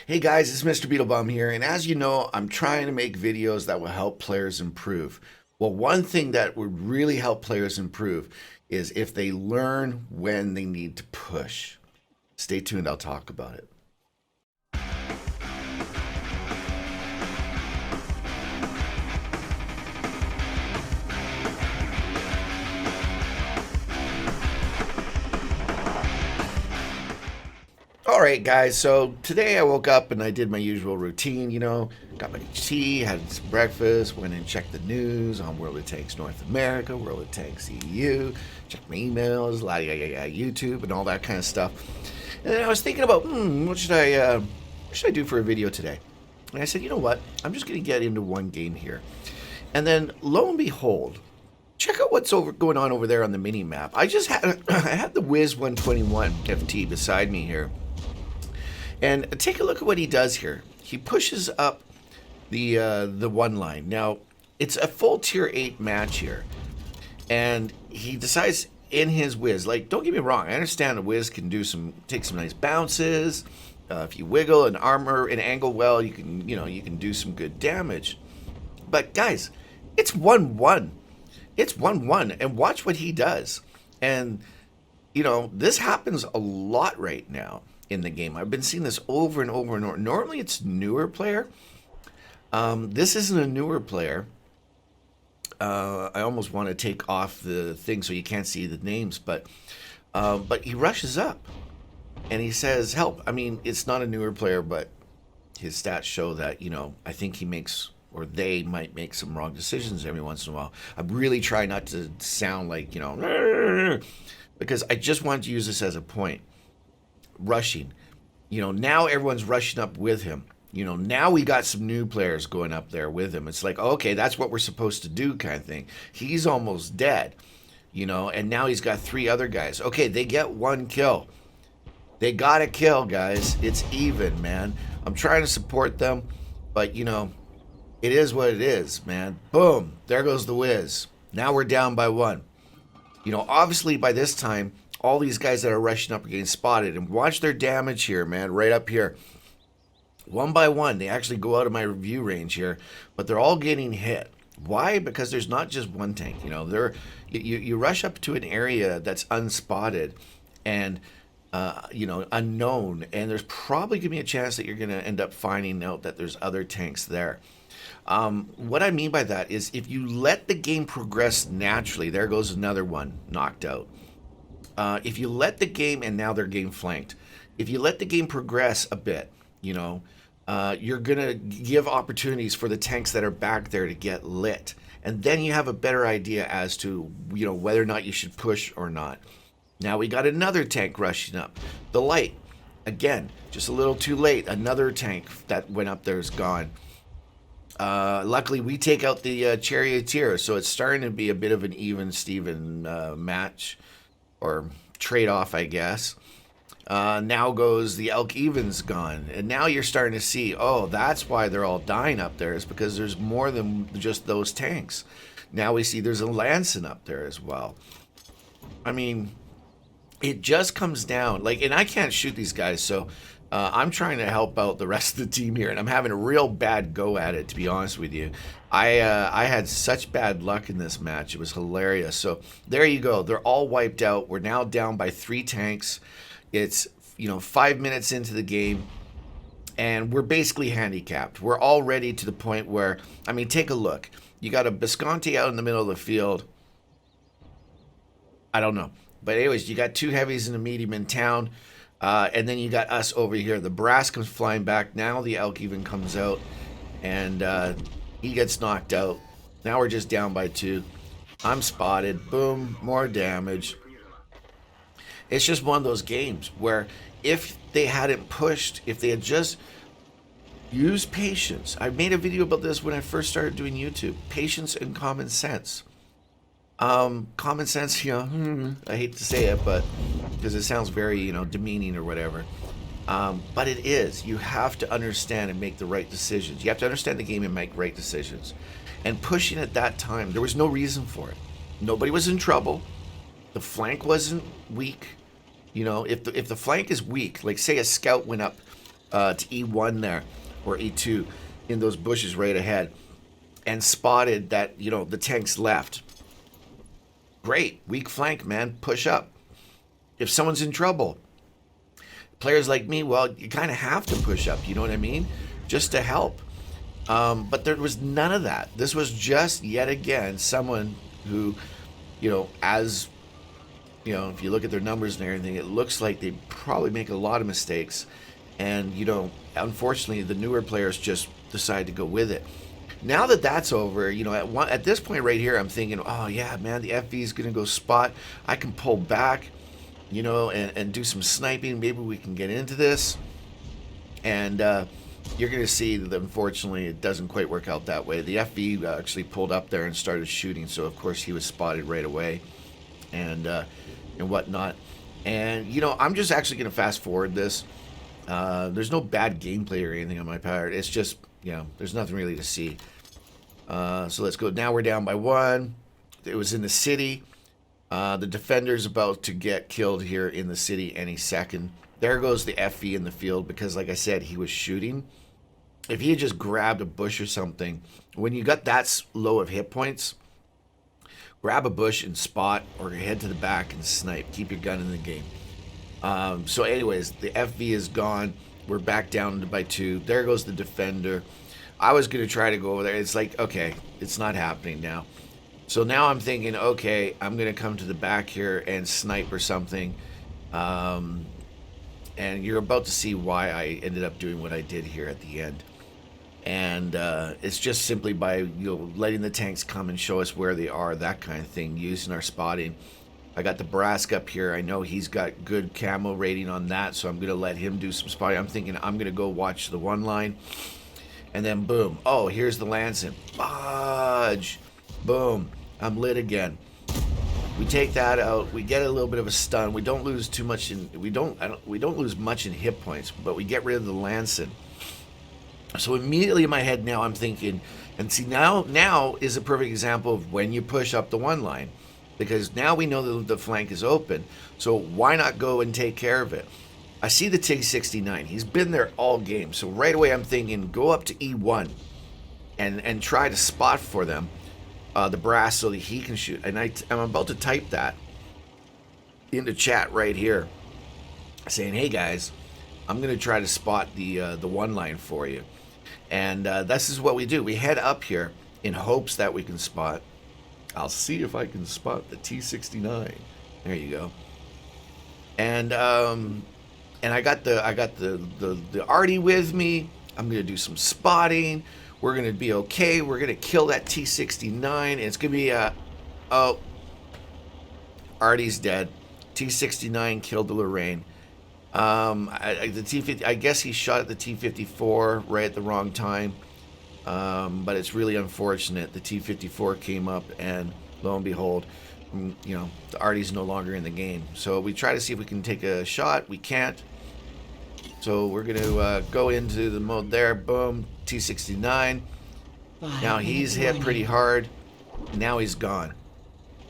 Hey guys, it's Mr. BeetleBum here, and as you know, I'm trying to make videos that will help players improve. Well, one thing that would really help players improve is if they learn when they need to push. Stay tuned, I'll talk about it. All right, guys. So today I woke up and I did my usual routine. Got my tea, had some breakfast, went and checked the news on World of Tanks North America, World of Tanks EU, checked my emails, YouTube, and all that kind of stuff. And then I was thinking about, what should I do for a video today? And I said, you know what? I'm just going to get into one game here. And then lo and behold, check out what's going on over there on the mini map. I just had I had the Wiz 121 FT beside me here. And take a look at what he does here. He pushes up the one line. Now, it's a full tier 8 match here. And he decides in his Wiz, like, don't get me wrong, I understand a Wiz can take some nice bounces. If you wiggle and armor and angle well, you can do some good damage. But guys, it's 1-1. It's 1-1, and watch what he does. And this happens a lot right now in the game. I've been seeing this over and over and over. Normally it's newer player. This isn't a newer player. I almost want to take off the thing so you can't see the names, but he rushes up and he says, help. I mean, it's not a newer player, but his stats show that, I think he makes, or they might make, some wrong decisions every once in a while. I really try not to sound like, because I just wanted to use this as a point. Rushing. Now everyone's rushing up with him. Now we got some new players going up there with him. It's like, okay, that's what we're supposed to do, kind of thing. He's almost dead, and now he's got 3 other guys. Okay, they get 1 kill. They got a kill, guys. It's even, man. I'm trying to support them, but, it is what it is, man. Boom. There goes the Wiz. Now we're down by 1. Obviously by this time, all these guys that are rushing up are getting spotted. And watch their damage here, man, right up here. 1 by 1, they actually go out of my view range here, but they're all getting hit. Why? Because there's not just one tank. You rush up to an area that's unspotted and unknown, and there's probably gonna be a chance that you're gonna end up finding out that there's other tanks there. What I mean by that is if you let the game progress naturally, there goes another one knocked out. If you let the game, and now they're getting flanked, if you let the game progress a bit, you're going to give opportunities for the tanks that are back there to get lit. And then you have a better idea as to, whether or not you should push or not. Now we got another tank rushing up. The light, again, just a little too late. Another tank that went up there is gone. Luckily, we take out the charioteer, so it's starting to be a bit of an even-steven match. Or trade-off, I guess. Now goes the Elk Even's gone. And now you're starting to see, oh, that's why they're all dying up there, is because there's more than just those tanks. Now we see there's a Lancin up there as well. I mean, it just comes down. And I can't shoot these guys, so I'm trying to help out the rest of the team here, and I'm having a real bad go at it, to be honest with you. I had such bad luck in this match. It was hilarious. So there you go. They're all wiped out. We're now down by 3 tanks. It's 5 minutes into the game, and we're basically handicapped. We're already to the point where, I mean, take a look. You got a Visconti out in the middle of the field. I don't know. But anyways, you got 2 heavies and a medium in town. And then you got us over here. The brass comes flying back. Now the Elk even comes out. And he gets knocked out. Now we're just down by 2. I'm spotted. Boom. More damage. It's just one of those games where if they hadn't pushed, if they had just used patience. I made a video about this when I first started doing YouTube. Patience and common sense. Common sense, I hate to say it, but because it sounds very, demeaning or whatever. But it is. You have to understand and make the right decisions. You have to understand the game and make right decisions. And pushing at that time, there was no reason for it. Nobody was in trouble. The flank wasn't weak. If the flank is weak, like say a scout went up to E1 there, or E2, in those bushes right ahead, and spotted that, the tank's left. Great. Weak flank, man. Push up. If someone's in trouble, players like me, well, you kind of have to push up, you know what I mean? Just to help. But there was none of that. This was just, yet again, someone who, as, if you look at their numbers and everything, it looks like they probably make a lot of mistakes. And, unfortunately, the newer players just decide to go with it. Now that that's over, at this point right here, I'm thinking, oh, yeah, man, the FV is going to go spot. I can pull back, and do some sniping. Maybe we can get into this. And you're going to see that, unfortunately, it doesn't quite work out that way. The FV actually pulled up there and started shooting. So, of course, he was spotted right away and whatnot. And, I'm just actually going to fast forward this. There's no bad gameplay or anything on my part. It's just, there's nothing really to see. So let's go. Now we're down by 1. It was in the city. The defender's about to get killed here in the city any second. There goes the FV in the field because, like I said, he was shooting. If he had just grabbed a bush or something, when you got that low of hit points, grab a bush and spot, or head to the back and snipe. Keep your gun in the game. So anyways, the FV is gone. We're back down by 2. There goes the defender. I was going to try to go over there. It's like, okay, it's not happening now. So now I'm thinking, okay, I'm going to come to the back here and snipe or something. And you're about to see why I ended up doing what I did here at the end. And it's just simply by letting the tanks come and show us where they are, that kind of thing, using our spotting. I got the Brask up here. I know he's got good camo rating on that, so I'm going to let him do some spotting. I'm thinking I'm going to go watch the 1 line. And then boom. Oh, here's the Lancet. Fudge. Boom. I'm lit again. We take that out. We get a little bit of a stun. We don't lose too much we don't lose much in hit points, but we get rid of the Lancet. So immediately in my head now I'm thinking, and see, now is a perfect example of when you push up the 1 line. Because now we know that the flank is open. So why not go and take care of it? I see the TIG-69. He's been there all game. So right away I'm thinking, go up to E1 and try to spot for them the Brass so that he can shoot. And I'm about to type that into chat right here, saying, hey guys, I'm going to try to spot the 1 line for you. And this is what we do. We head up here in hopes that we can spot. I'll see if I can spot the T-69. There you go. And I got the arty with me. I'm gonna do some spotting. We're gonna be okay. We're gonna kill that T-69. And it's gonna be oh, arty's dead. T-69 killed the Lorraine. The T-50. I guess he shot at the T-54 right at the wrong time. But it's really unfortunate. The T-54 came up, and lo and behold, the arty's no longer in the game. So we try to see if we can take a shot. We can't. So we're going to go into the mode there. Boom. T-69. Now he's hit pretty hard. Now he's gone.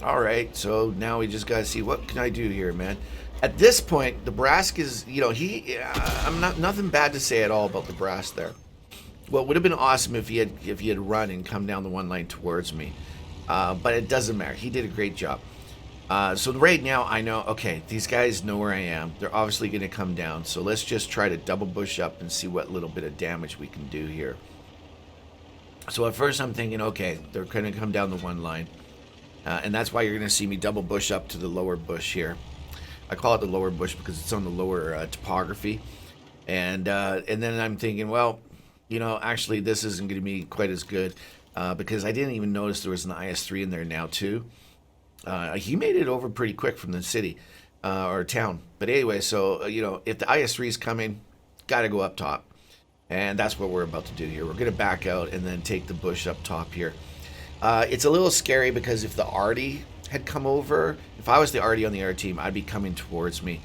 All right. So now we just got to see, what can I do here, man? At this point, the Brask is, I'm nothing bad to say at all about the Brask there. Well, it would have been awesome if he had run and come down the 1 line towards me. But it doesn't matter. He did a great job. So right now, I know, okay, these guys know where I am. They're obviously going to come down. So let's just try to double bush up and see what little bit of damage we can do here. So at first I'm thinking, okay, they're going to come down the 1 line. And that's why you're going to see me double bush up to the lower bush here. I call it the lower bush because it's on the lower topography. And then I'm thinking, well, actually this isn't going to be quite as good because I didn't even notice there was an IS-3 in there now too. He made it over pretty quick from the city or town. But anyway, so, if the IS-3 is coming, got to go up top. And that's what we're about to do here. We're going to back out and then take the bush up top here. It's a little scary because if the arty had come over, if I was the arty on the air team, I'd be coming towards me.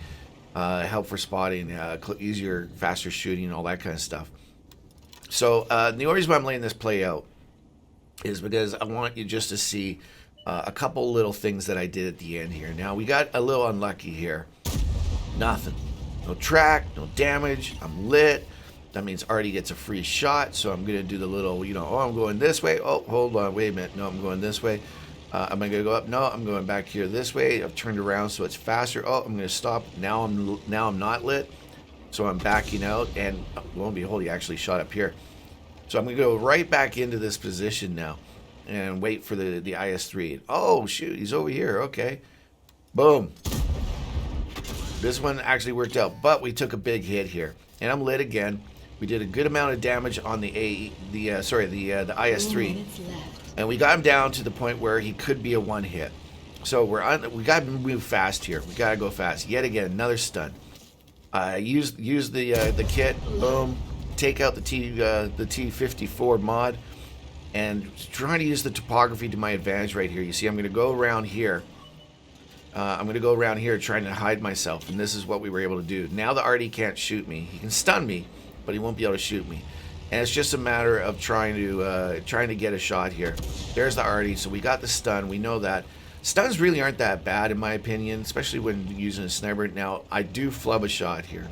Help for spotting, easier, faster shooting, all that kind of stuff. So the only reason why I'm letting this play out is because I want you just to see a couple little things that I did at the end here. Now, we got a little unlucky here. Nothing. No track, no damage. I'm lit. That means Artie gets a free shot. So I'm going to do the little, oh, I'm going this way. Oh, hold on. Wait a minute. No, I'm going this way. Am I going to go up? No, I'm going back here this way. I've turned around so it's faster. Oh, I'm going to stop. Now I'm not lit. So I'm backing out. And lo and behold, he actually shot up here. So I'm going to go right back into this position now and wait for the IS-3. Oh, shoot. He's over here. Okay. Boom. This one actually worked out, but we took a big hit here. And I'm lit again. We did a good amount of damage on the IS-3, and we got him down to the point where he could be a one hit. So we got to move fast here. We got to go fast. Yet again, another stun. Use the kit. Boom. Take out the T54 mod, and trying to use the topography to my advantage right here. You see, I'm going to go around here. I'm going to go around here trying to hide myself, and this is what we were able to do. Now the Artie can't shoot me. He can stun me, but he won't be able to shoot me. And it's just a matter of trying to get a shot here. There's the Artie, so we got the stun. We know that. Stuns really aren't that bad, in my opinion, especially when using a sniper. Now, I do flub a shot here.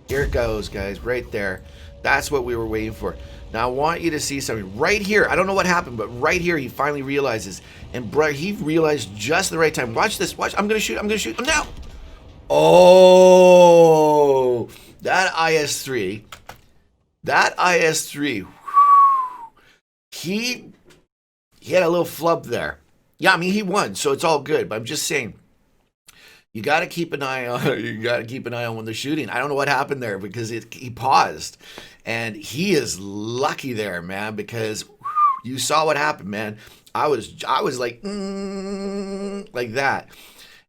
Here it goes, guys, right there. That's what we were waiting for. Now, I want you to see something right here. I don't know what happened, but right here, he finally realizes. And he realized just the right time. Watch this. Watch. I'm going to shoot. I'm going to shoot him now. Oh, that IS-3. That IS-3. He had a little flub there. Yeah, I mean, he won, so it's all good. But I'm just saying, you got to keep an eye on. You got to keep an eye on when they're shooting. I don't know what happened there because he paused, and he is lucky there, man. Because you saw what happened, man. I was like like that,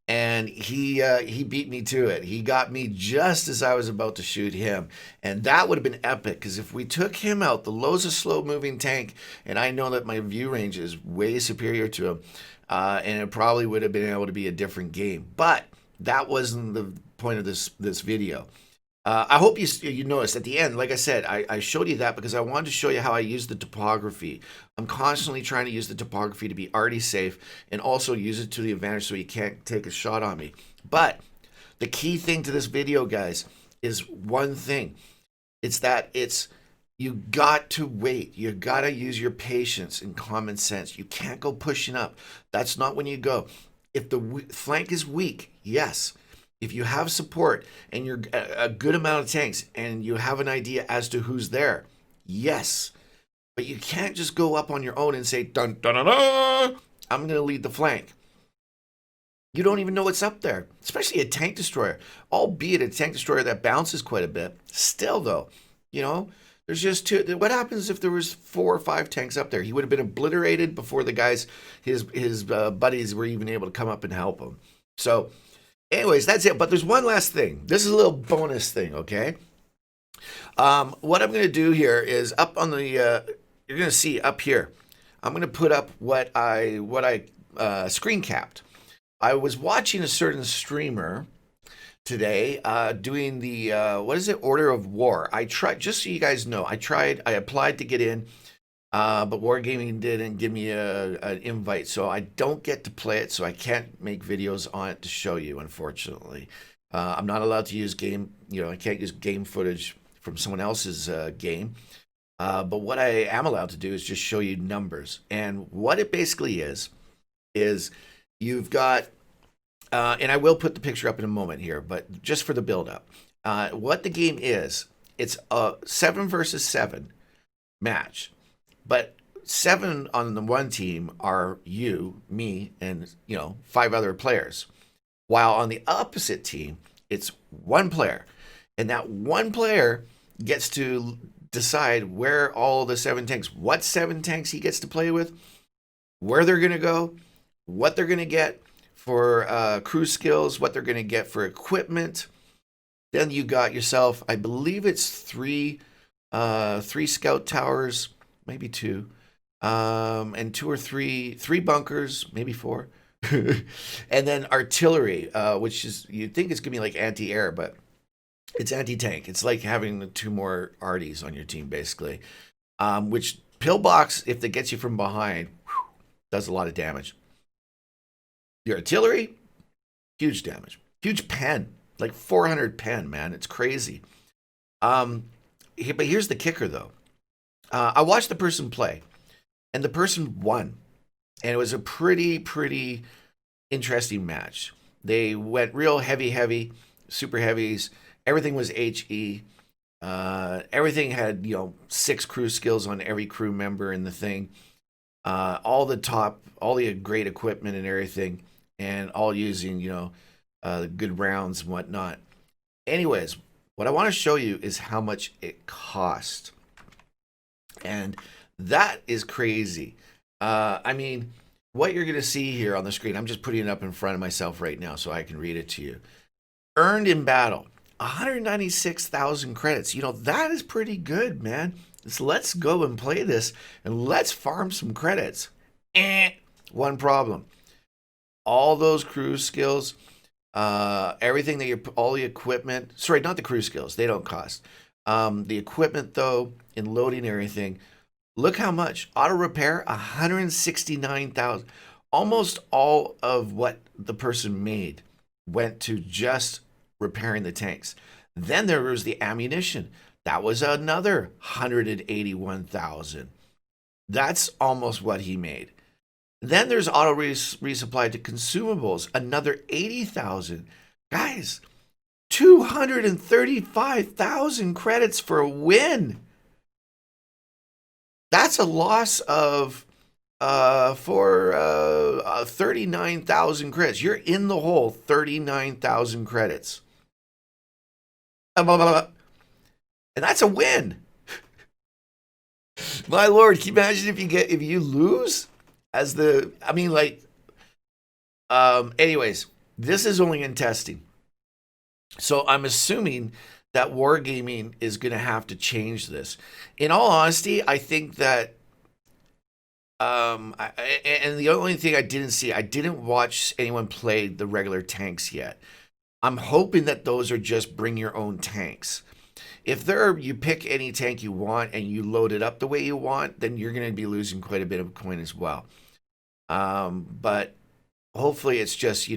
and he beat me to it. He got me just as I was about to shoot him, and that would have been epic. Because if we took him out, the Lowe's a slow-moving tank, and I know that my view range is way superior to him, and it probably would have been able to be a different game. But that wasn't the point of this video. I hope you noticed at the end, like I said, I showed you that because I wanted to show you how I use the topography. I'm constantly trying to use the topography to be arty safe and also use it to the advantage so you can't take a shot on me. But the key thing to this video, guys, is one thing. It's that you got to wait. You got to use your patience and common sense. You can't go pushing up. That's not when you go. If the flank is weak, yes. If you have support and you're a good amount of tanks and you have an idea as to who's there, yes. But you can't just go up on your own and say, dun, dun, dun, dun, I'm going to lead the flank. You don't even know what's up there, especially a tank destroyer. Albeit a tank destroyer that bounces quite a bit. Still, though, there's just two. What happens if there was 4 or 5 tanks up there? He would have been obliterated before the guys, his buddies were even able to come up and help him. So anyways, that's it. But there's one last thing. This is a little bonus thing, okay? What I'm going to do here is up on the, you're going to see up here, I'm going to put up what I screen capped. I was watching a certain streamer today doing the, Order of War. I tried, just so you guys know, I applied to get in, but Wargaming didn't give me an invite, so I don't get to play it, so I can't make videos on it to show you, unfortunately. I'm not allowed to use I can't use game footage from someone else's game. But what I am allowed to do is just show you numbers. And what it basically is you've got, and I will put the picture up in a moment here, but just for the build-up. What the game is, it's a 7 versus 7 match. But 7 on the one team are you, me, and 5 other players. While on the opposite team, it's 1 player. And that 1 player gets to decide where all the 7 tanks, what 7 tanks he gets to play with, where they're going to go, what they're going to get for crew skills, what they're going to get for equipment. Then you got yourself, I believe it's 3 scout towers, maybe 2, and 2 or 3 bunkers, maybe 4. And then artillery, which is, you'd think it's going to be like anti-air, but it's anti-tank. It's like having 2 more arties on your team, basically. Which pillbox, if that gets you from behind, does a lot of damage. Your artillery, huge damage. Huge pen, like 400 pen, man. It's crazy. But here's the kicker, though. I watched the person play, and the person won, and it was a pretty interesting match. They went real heavy, super heavies. Everything was HE. Everything had 6 crew skills on every crew member in the thing. All the great equipment and everything, and all using good rounds and whatnot. Anyways, what I want to show you is how much it cost, and that is crazy. I mean, what you're going to see here on the screen, I'm just putting it up in front of myself right now so I can read it to you. Earned in battle, 196,000 credits. That is pretty good, man. So let's go and play this, and let's farm some credits. One problem. All those crew skills, everything all the equipment, sorry, not the crew skills, they don't cost. The equipment, though, in loading everything, look how much. Auto repair, 169,000. Almost all of what the person made went to just repairing the tanks. Then there was the ammunition. That was another 181,000. That's almost what he made. Then there's auto resupply to consumables, another 80,000. Guys, 235,000 credits for a win. That's a loss of 39,000 credits. You're in the hole, 39,000 credits. And that's a win. My lord, can you imagine if you lose as the anyways, this is only in testing. So I'm assuming that wargaming is going to have to change this. In all honesty, I think that and the only thing I didn't watch anyone play the regular tanks yet. I'm hoping that those are just bring your own tanks. If you pick any tank you want and you load it up the way you want, then you're going to be losing quite a bit of coin as well. But hopefully it's just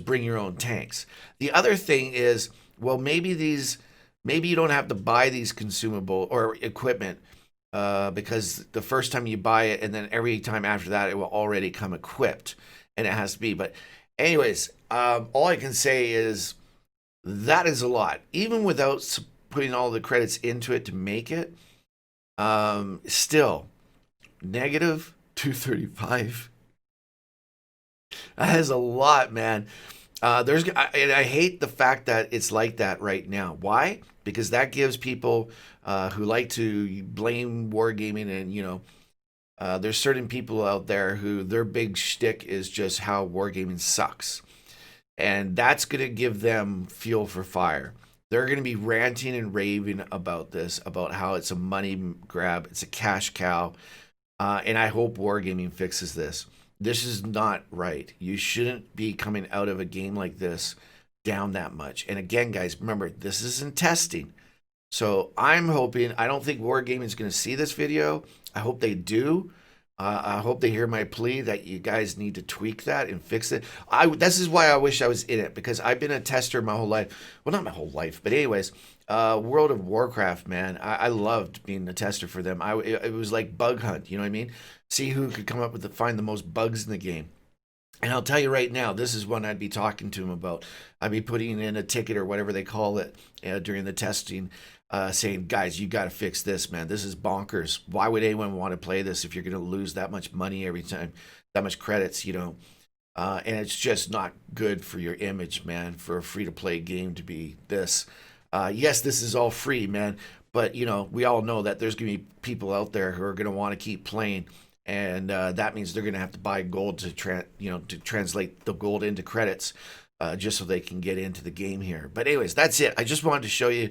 bring your own tanks. The other thing is, well, maybe you don't have to buy these consumable or equipment because the first time you buy it, and then every time after that, it will already come equipped, and it has to be. But anyways, all I can say is that is a lot, even without putting all the credits into it to make it. Still, negative 235. That is a lot, man. I hate the fact that it's like that right now. Why? Because that gives people who like to blame wargaming, and there's certain people out there who their big shtick is just how wargaming sucks, and that's gonna give them fuel for fire. They're gonna be ranting and raving about this, about how it's a money grab, it's a cash cow, and I hope wargaming fixes this. This is not right. You shouldn't be coming out of a game like this down that much. And again, guys, remember, this is in testing. So I'm hoping, I don't think Wargaming is going to see this video. I hope they do. I hope they hear my plea that you guys need to tweak that and fix it. This is why I wish I was in it, because I've been a tester my whole life. Well, not my whole life, but anyways, World of Warcraft, man. I loved being a tester for them. It was like bug hunt, you know what I mean? See who could come up with find the most bugs in the game. And I'll tell you right now, this is one I'd be talking to them about. I'd be putting in a ticket or whatever they call it during the testing, saying, guys, you got to fix this, man. This is bonkers. Why would anyone want to play this if you're going to lose that much money every time, that much credits, and it's just not good for your image, man, for a free-to-play game to be this. Yes, this is all free, man, but, we all know that there's going to be people out there who are going to want to keep playing, and that means they're going to have to buy gold to translate the gold into credits, just so they can get into the game here. But anyways, that's it. I just wanted to show you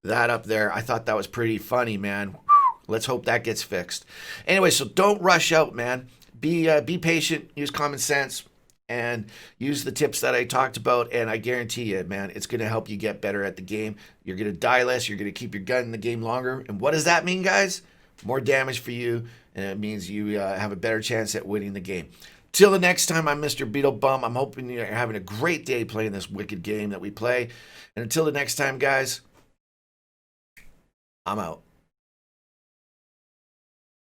that up there. I thought that was pretty funny, man. Let's hope that gets fixed. Anyway, so don't rush out, man. Be patient, use common sense, and use the tips that I talked about, and I guarantee you, man, it's going to help you get better at the game. You're going to die less, you're going to keep your gun in the game longer, and what does that mean, guys? More damage for you, and it means you have a better chance at winning the game. Till the next time, I'm Mr. BeetleBum. I'm hoping you're having a great day playing this wicked game that we play, and until the next time, guys, I'm out.